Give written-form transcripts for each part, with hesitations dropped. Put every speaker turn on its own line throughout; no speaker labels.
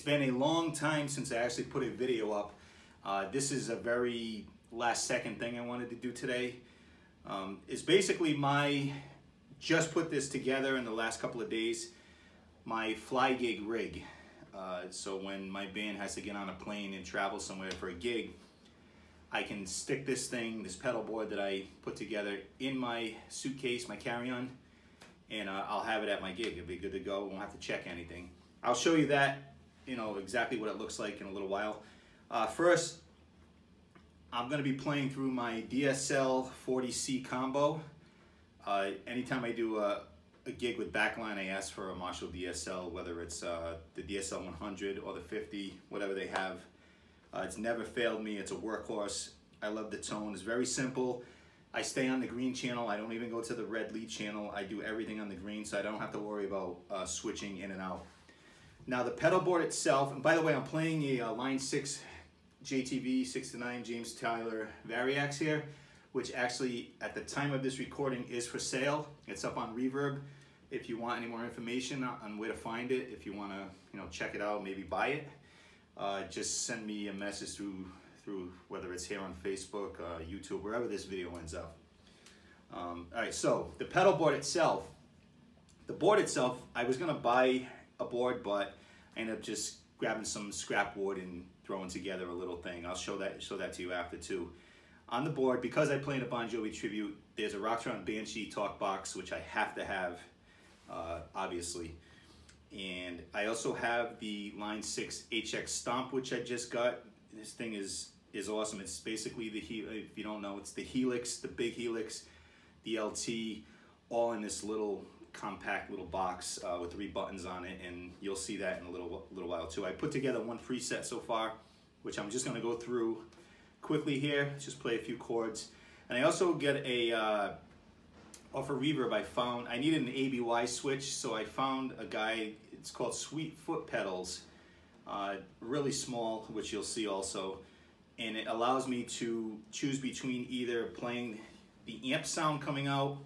been a long time since I actually put a video up. This is a very last second thing I wanted to do today. It's basically just put this together in the last couple of days, my fly gig rig. So when my band has to get on a plane and travel somewhere for a gig, I can stick this thing, this pedal board that I put together, in my suitcase, my carry-on, and I'll have it at my gig. It'll be good to go. Won't have to check anything. I'll show you that, exactly what it looks like in a little while. First, I'm going to be playing through my DSL 40C combo. Anytime I do a gig with backline, I ask for a Marshall DSL, whether it's the DSL 100 or the 50, whatever they have. It's never failed me. It's a workhorse. I love the tone. It's very simple. I stay on the green channel. I don't even go to the red lead channel. I do everything on the green, so I don't have to worry about switching in and out. Now the pedal board itself, and by the way, I'm playing a Line 6 JTV 6-9 James Tyler Variax here, which actually at the time of this recording is for sale. It's up on Reverb. If you want any more information on where to find it, if you want to check it out, maybe buy it, just send me a message through whether it's here on Facebook, YouTube, wherever this video ends up. All right, so the pedal board itself, I was gonna buy a board, but I ended up just grabbing some scrap wood and throwing together a little thing. I'll show that to you after too. On the board, because I play in a Bon Jovi tribute, there's a Rocktron Banshee talk box, which I have to have, obviously. And I also have the Line 6 Hx Stomp, which I just got. This thing is awesome. It's basically if you don't know, it's the Helix, the big Helix, the LT, all in this little compact little box with 3 buttons on it, and you'll see that in a little while too. I put together one preset so far, which I'm just going to go through quickly here. Just play a few chords, and I also get a off of Reverb. I needed an ABY switch, so I found a guy. It's called Sweet Foot Pedals, really small, which you'll see also, and it allows me to choose between either playing the amp sound coming out,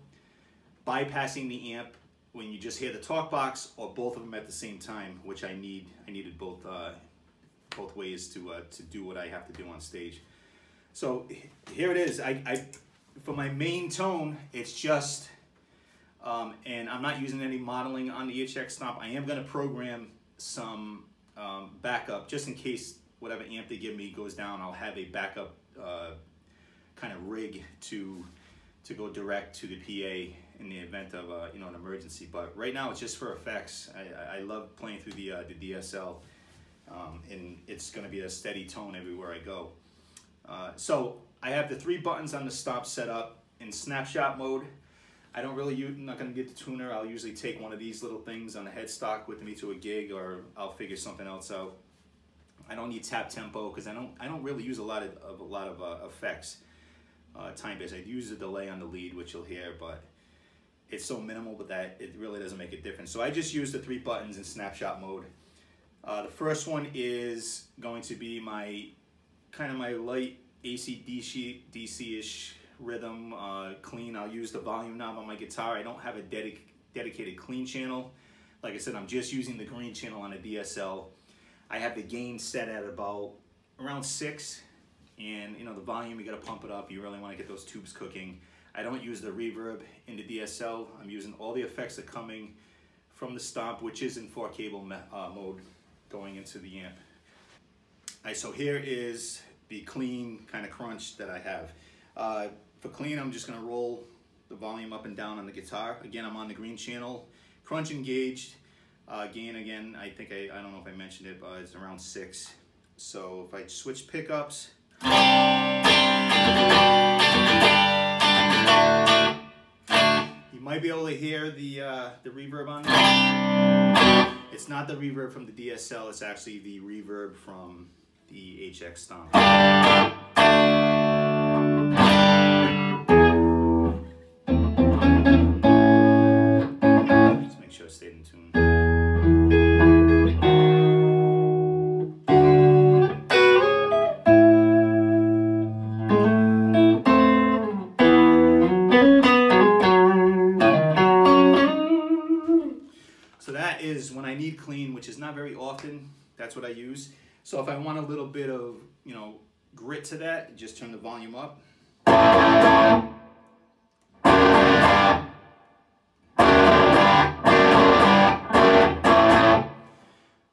bypassing the amp when you just hear the talk box, or both of them at the same time, which I needed both ways to do what I have to do on stage. So here it is. For my main tone, it's just, and I'm not using any modeling on the Hx Stomp. I am going to program some backup just in case whatever amp they give me goes down. I'll have a backup kind of rig to go direct to the PA in the event of an emergency. But right now it's just for effects. I love playing through the DSL, and it's going to be a steady tone everywhere I go. So I have the 3 buttons on the Stomp set up in Snapshot mode. I'm not going to get the tuner. I'll usually take one of these little things on a headstock with me to a gig, or I'll figure something else out. I don't need tap tempo because I don't really use a lot of effects. Time-based. I use a delay on the lead, which you'll hear, but it's so minimal that it really doesn't make a difference. So I just use the 3 buttons in Snapshot mode. The first one is going to be my light AC/DC-ish rhythm, clean. I'll use the volume knob on my guitar. I don't have a dedicated clean channel. Like I said, I'm just using the green channel on a DSL. I have the gain set at about around 6. And the volume, you got to pump it up. You really want to get those tubes cooking. I don't use the reverb in the DSL. I'm using all the effects that are coming from the Stomp, which is in 4-cable mode, going into the amp. All right, so here is the clean kind of crunch that I have. For clean, I'm just going to roll the volume up and down on the guitar. Again, I'm on the green channel. Crunch engaged. Gain, again, I don't know if I mentioned it, but it's around 6. So if I switch pickups, you might be able to hear the reverb on there. It's not the reverb from the DSL, it's actually the reverb from the Hx Stomp. Just make sure it stayed in tune. When I need clean, which is not very often. That's what I use. So if I want a little bit of, you know, grit to that, just turn the volume up.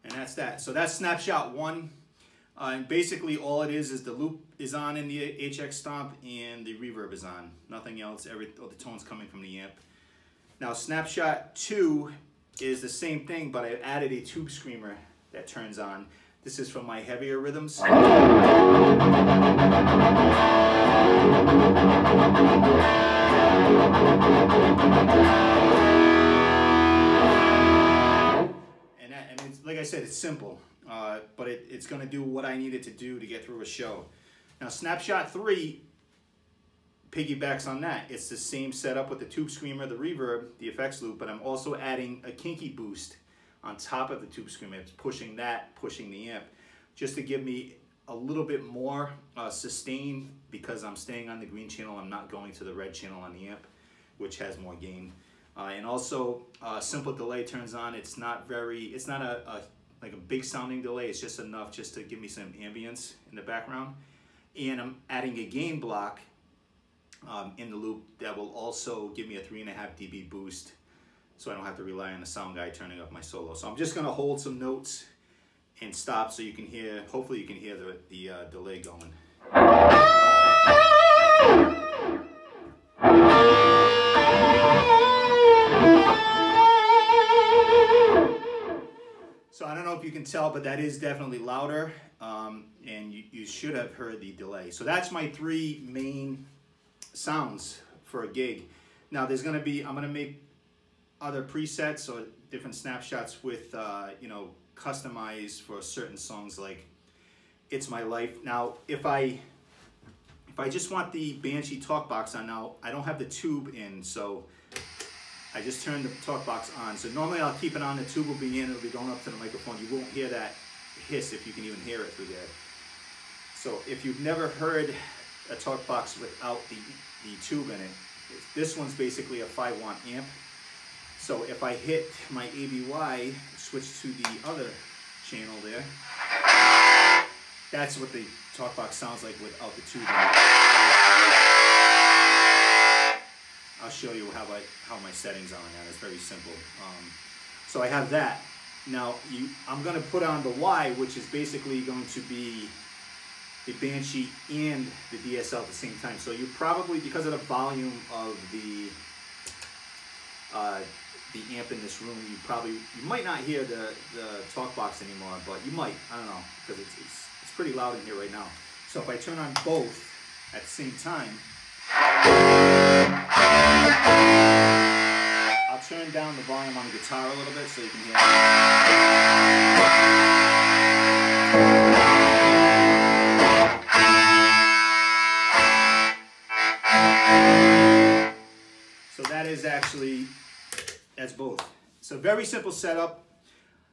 And that's that. So that's Snapshot 1. And basically all it is the loop is on in the Hx Stomp and the reverb is on. Nothing else, all the tones coming from the amp. Now Snapshot 2 is the same thing, but I added a tube screamer that turns on. This is from my heavier rhythms. And it's, like I said, it's simple, but it's going to do what I need it to do to get through a show. Now Snapshot 3 piggybacks on that. It's the same setup with the tube screamer, the reverb, the effects loop, but I'm also adding a kinky boost on top of the tube screamer. It's pushing the amp, just to give me a little bit more sustain, because I'm staying on the green channel. I'm not going to the red channel on the amp, which has more gain. And also simple delay turns on. It's not like a big sounding delay. It's just enough just to give me some ambience in the background. And I'm adding a gain block in the loop that will also give me a 3.5 dB boost, so I don't have to rely on the sound guy turning up my solo. So I'm just gonna hold some notes and stop so you can hear, hopefully you can hear the delay going. So I don't know if you can tell, but that is definitely louder, and you should have heard the delay. So that's my 3 main sounds for a gig. Now there's gonna be, I'm gonna make other presets or different snapshots with, you know, customized for certain songs like It's My Life. Now, if I just want the Banshee talk box on, now I don't have the tube in, so I just turned the talk box on. So normally I'll keep it on, the tube will be in, it'll be going up to the microphone. You won't hear that hiss, if you can even hear it through there. So if you've never heard a talk box without the tube in it, this one's basically a 5-watt amp. So if I hit my ABY, switch to the other channel there, that's what the talk box sounds like without the tube in it. I'll show you how my settings are on that. It's very simple. So I have that. Now I'm going to put on the Y, which is basically going to be the Banshee and the DSL at the same time. So you probably, because of the volume of the amp in this room, you might not hear the talk box anymore, but you might. I don't know, because it's pretty loud in here right now. So if I turn on both at the same time, I'll turn down the volume on the guitar a little bit so you can hear it. So that is actually, that's both. So very simple setup.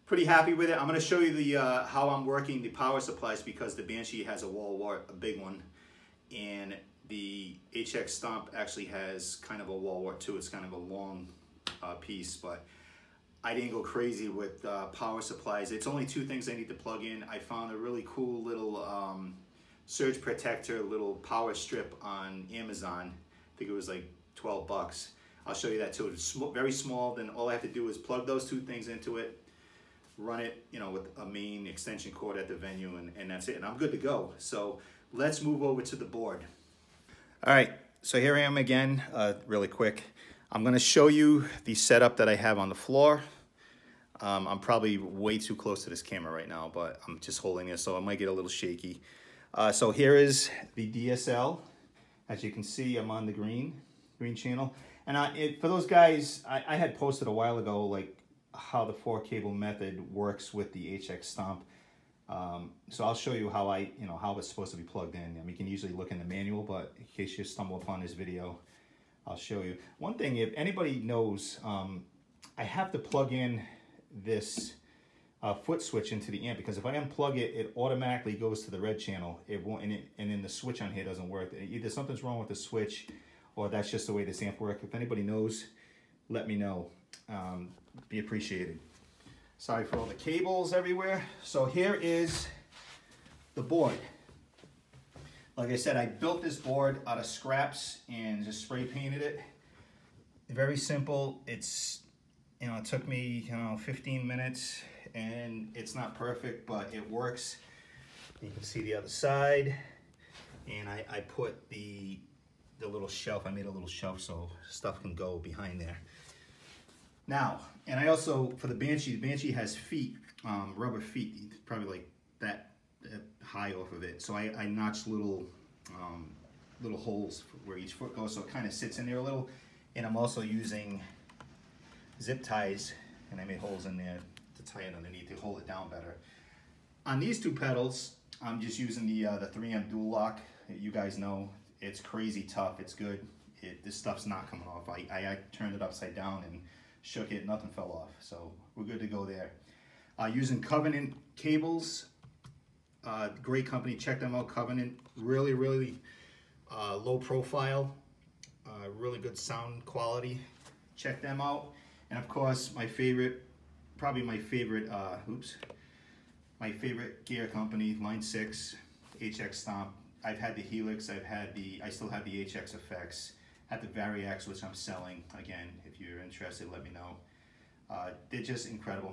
Pretty happy with it. I'm going to show you the how I'm working the power supplies, because the Banshee has a wall wart, a big one, and the Hx Stomp actually has kind of a wall wart too. It's kind of a long piece, but I didn't go crazy with power supplies. It's only 2 things I need to plug in. I found a really cool little surge protector, little power strip on Amazon. I think it was like 12 bucks. I'll show you that too. It's very small. Then all I have to do is plug those 2 things into it, run it, you know, with a main extension cord at the venue, and that's it. And I'm good to go. So let's move over to the board. All right, so here I am again, really quick. I'm gonna show you the setup that I have on the floor. I'm probably way too close to this camera right now, but I'm just holding it, so it might get a little shaky. So here is the DSL. As you can see, I'm on the green channel. And for those guys, I had posted a while ago, like, how the 4-cable method works with the Hx Stomp. So I'll show you how how it's supposed to be plugged in. I mean, you can usually look in the manual, but in case you stumble upon this video, I'll show you. One thing, if anybody knows, I have to plug in this foot switch into the amp, because if I unplug it, it automatically goes to the red channel. It won't, and then the switch on here doesn't work. Either something's wrong with the switch, or that's just the way this amp works. If anybody knows, let me know. Be appreciated. Sorry for all the cables everywhere. So here is the board. Like I said, I built this board out of scraps and just spray painted it. Very simple. It's, you know, it took me, 15 minutes, and it's not perfect, but it works. You can see the other side, and I put the little shelf. I made a little shelf so stuff can go behind there. Now, and I also, for the Banshee has feet, rubber feet, probably like that high off of it. So I notched little holes where each foot goes, so it kind of sits in there a little. And I'm also using zip ties, and I made holes in there to tie it underneath to hold it down better. On these two pedals, I'm just using the 3M dual lock. You guys know it's crazy tough. It's good. This stuff's not coming off. I turned it upside down and shook it. Nothing fell off. So we're good to go there. Using Covenant cables. Great company. Check them out. Covenant. Really, really low profile. Really good sound quality. Check them out. And of course, my favorite, probably my favorite gear company, Line 6, Hx Stomp. I've had the Helix, I still have the Hx effects, had the Variax, which I'm selling. Again, if you're interested, let me know. They're just incredible.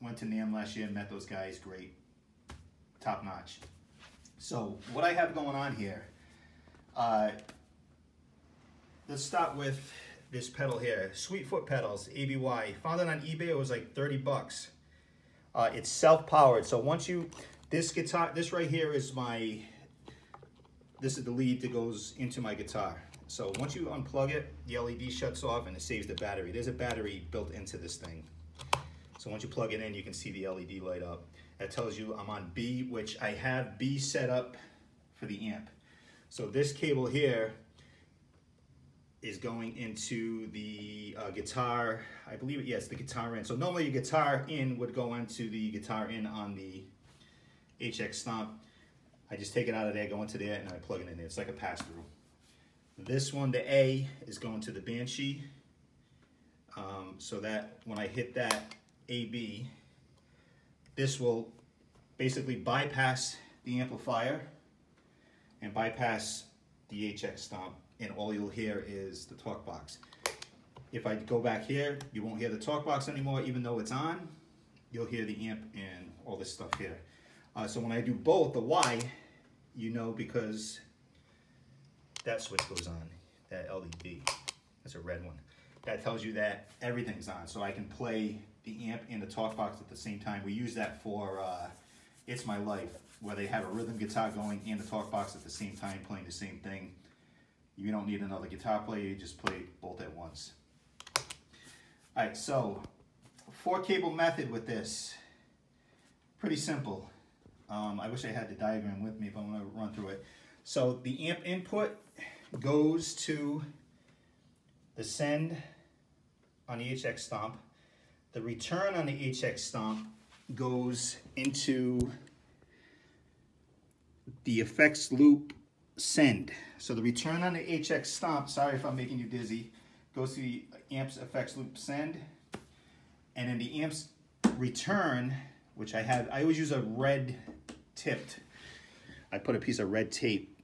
Went to NAMM last year, met those guys, great, top notch. So what I have going on here, let's start with this pedal here, Sweetfoot pedals, ABY. Found it on eBay, it was like 30 bucks. It's self-powered, so once you, this right here is this is the lead that goes into my guitar. So once you unplug it, the LED shuts off and it saves the battery. There's a battery built into this thing. So once you plug it in, you can see the LED light up. That tells you I'm on B, which I have B set up for the amp. So this cable here is going into the guitar, I believe, yes, the guitar in. So normally your guitar in would go into the guitar in on the Hx Stomp. I just take it out of there, go into there, and I plug it in there. It's like a pass-through. This one, the A, is going to the Banshee. So that when I hit that AB, this will basically bypass the amplifier and bypass the Hx Stomp, and all you'll hear is the talk box. If I go back here, you won't hear the talk box anymore, even though it's on. You'll hear the amp and all this stuff here. So when I do both, the Y, you know, because that switch goes on, that LED, that's a red one. That tells you that everything's on, so I can play the amp and the talk box at the same time. We use that for It's My Life, where they have a rhythm guitar going and the talk box at the same time, playing the same thing. You don't need another guitar player, you just play both at once. All right, so 4-cable method with this. Pretty simple. I wish I had the diagram with me, but I'm gonna run through it. So the amp input goes to the send on the Hx Stomp. The return on the Hx Stomp goes into the effects loop send. So the return on the Hx Stomp, sorry if I'm making you dizzy, goes to the amp's effects loop send, and then the amp's return, which I always use a red tipped. I put a piece of red tape.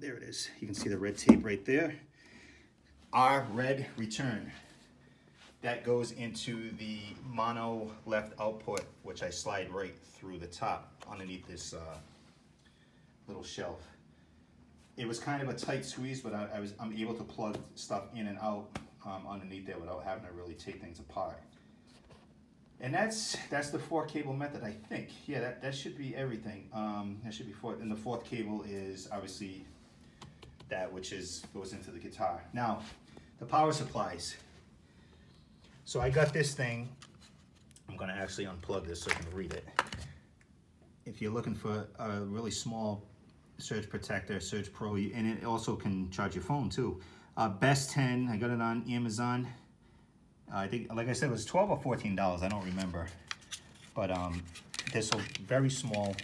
There it is. You can see the red tape right there. R red return. That goes into the mono left output, which I slide right through the top underneath this little shelf. It was kind of a tight squeeze, but I'm able to plug stuff in and out underneath there without having to really take things apart. And that's the 4-cable method, I think. Yeah, that should be everything. That should be 4. And the 4th cable is obviously that which goes into the guitar. Now, the power supplies. So I got this thing. I'm gonna actually unplug this so I can read it. If you're looking for a really small surge protector, Surge Pro, and it also can charge your phone too. Best 10, I got it on Amazon. I think, like I said, it was $12 or $14, I don't remember. But this will very small.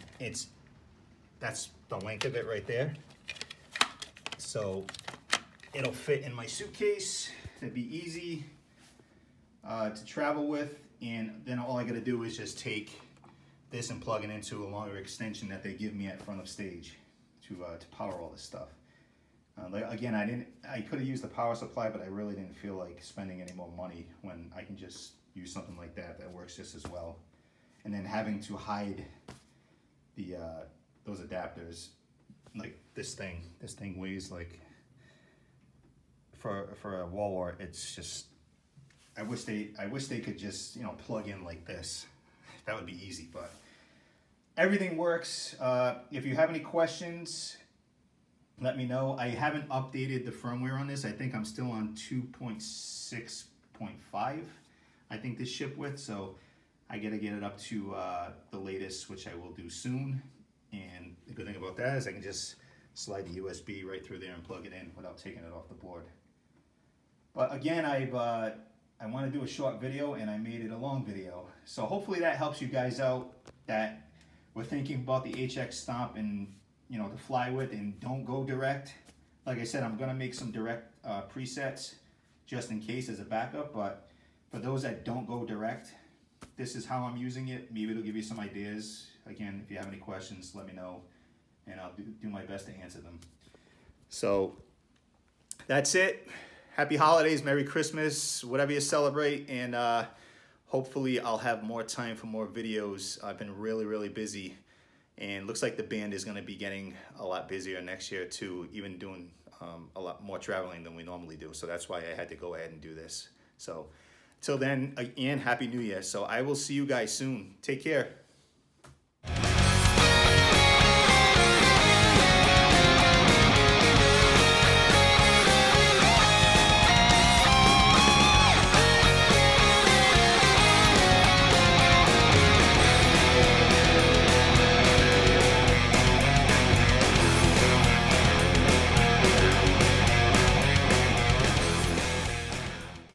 That's the length of it right there. So it'll fit in my suitcase. It'd be easy to travel with. and then all I gotta do is just take this and plug it into a longer extension that they give me at front of stage to power all this stuff. Again, I could have used the power supply, but I really didn't feel like spending any more money when I can just use something like that that works just as well. And then having to hide the those adapters, like this thing weighs like, for a wall wart, it's just, I wish they could just, you know, plug in like this. That would be easy, but everything works. If you have any questions, let me know. I haven't updated the firmware on this. I think I'm still on 2.6.5. I think this ship with, so I gotta get it up to the latest, which I will do soon. And the good thing about that is I can just slide the USB right through there and plug it in without taking it off the board. But again, I want to do a short video, and I made it a long video. So hopefully that helps you guys out, that we're thinking about the Hx Stomp and, you know, to fly with, and don't go direct. Like I said, I'm gonna make some direct presets just in case as a backup, but for those that don't go direct, this is how I'm using it. Maybe it'll give you some ideas. Again, if you have any questions, let me know, and I'll do my best to answer them. So that's it. Happy holidays, Merry Christmas, whatever you celebrate, and hopefully I'll have more time for more videos. I've been really busy, and looks like the band is gonna be getting a lot busier next year too, even doing a lot more traveling than we normally do. So that's why I had to go ahead and do this. So till then, again, Happy New Year. So I will see you guys soon. Take care.